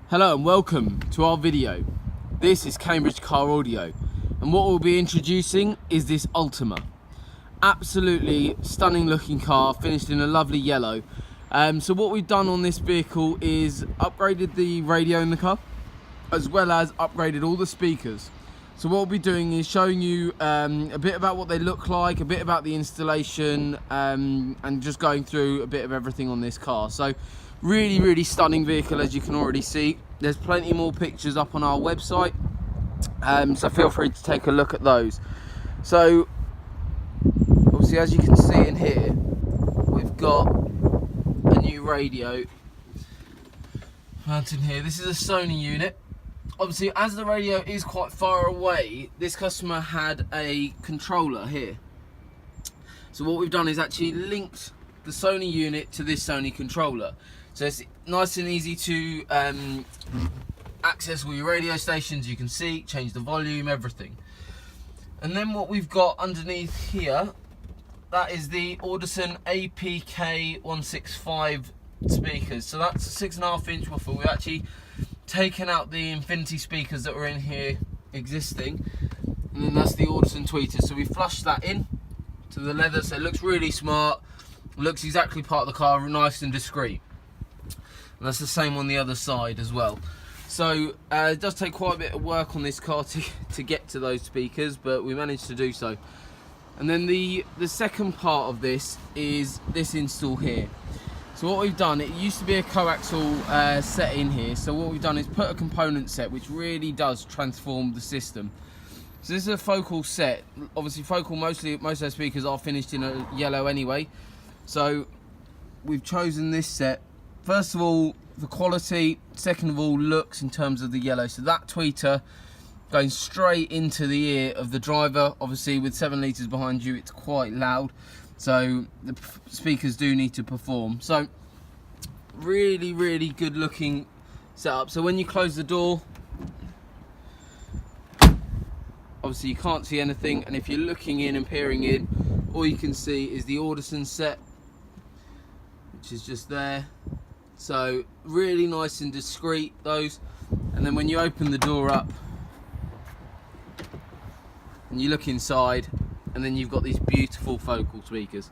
Hello and welcome to our video. This is Cambridge Car Audio, and what we'll be introducing is this Ultima. Absolutely stunning looking car, finished in a lovely yellow. So what we've done on this vehicle is upgraded the radio in the car, as well as upgraded all the speakers. So what we'll be doing is showing you a bit about what they look like, a bit about the installation, and just going through a bit of everything on this car. So really stunning vehicle, as you can already see. There's plenty more pictures up on our website, so feel free to take a look at those. So obviously, as you can see in here, we've got a new radio mounted here. This is a Sony unit. Obviously, as the radio is quite far away, this customer had a controller here. So what we've done is actually linked the Sony unit to this Sony controller. So it's nice and easy to access all your radio stations. You can see, change the volume, everything. And then what we've got underneath here, that is the Audison APK 165 speakers. So that's a 6.5 inch woofer. We've actually taken out the Infinity speakers that were in here existing, and then that's the Audison tweeter. So we flushed that in to the leather, so it looks really smart, looks exactly part of the car, nice and discreet. And that's the same on the other side as well. So it does take quite a bit of work on this car to get to those speakers, but we managed to do so. And then the second part of this is this install here. So what we've done, it used to be a coaxial set in here, so what we've done is put a component set which really does transform the system. So this is a focal set. Obviously focal, most of their speakers are finished in a yellow anyway, so we've chosen this set. First of all, the quality, second of all, looks in terms of the yellow. So that tweeter going straight into the ear of the driver. Obviously with 7 litres behind you, it's quite loud, so the speakers do need to perform. So really good looking setup. So when you close the door, obviously you can't see anything, and if you're looking in and peering in, all you can see is the Audison set, which is just there. So really nice and discreet, those. And then when you open the door up and you look inside, and then you've got these beautiful focal speakers.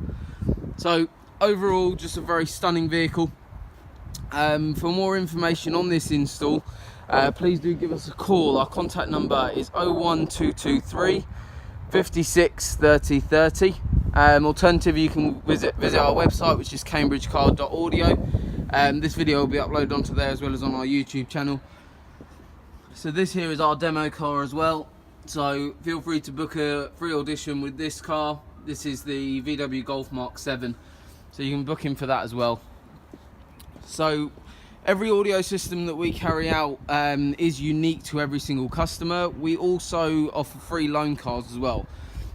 So overall, just a very stunning vehicle. For more information on this install, please do give us a call. Our contact number is 01223 56 30 30. Alternatively, you can visit our website, which is cambridgecar.audio. This video will be uploaded onto there as well as on our YouTube channel. So this here is our demo car as well. So feel free to book a free audition with this car. This is the VW Golf Mark 7. So you can book in for that as well. So every audio system that we carry out is unique to every single customer. We also offer free loan cars as well.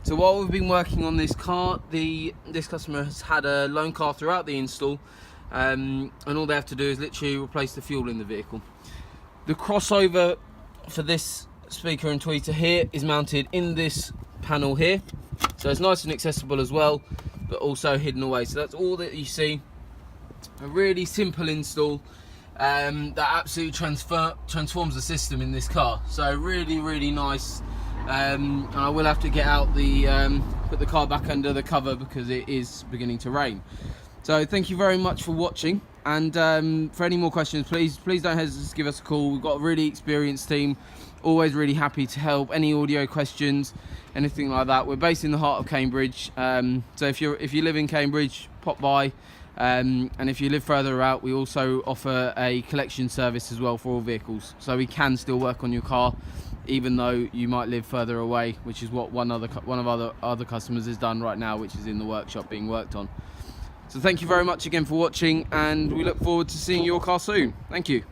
So while we've been working on this car, this customer has had a loan car throughout the install, and all they have to do is literally replace the fuel in the vehicle. The crossover for this speaker and tweeter here is mounted in this panel here, so it's nice and accessible as well, but also hidden away. So that's all that you see. A really simple install that absolutely transforms the system in this car. So really nice. And I will have to get out put the car back under the cover because it is beginning to rain. So thank you very much for watching, and for any more questions, please don't hesitate to give us a call. We've got a really experienced team, always really happy to help. Any audio questions, anything like that. We're based in the heart of Cambridge, so if you live in Cambridge, pop by. And if you live further out, we also offer a collection service as well for all vehicles, so we can still work on your car even though you might live further away, which is what one of our other customers has done right now, which is in the workshop being worked on. So thank you very much again for watching, and we look forward to seeing your car soon. Thank you.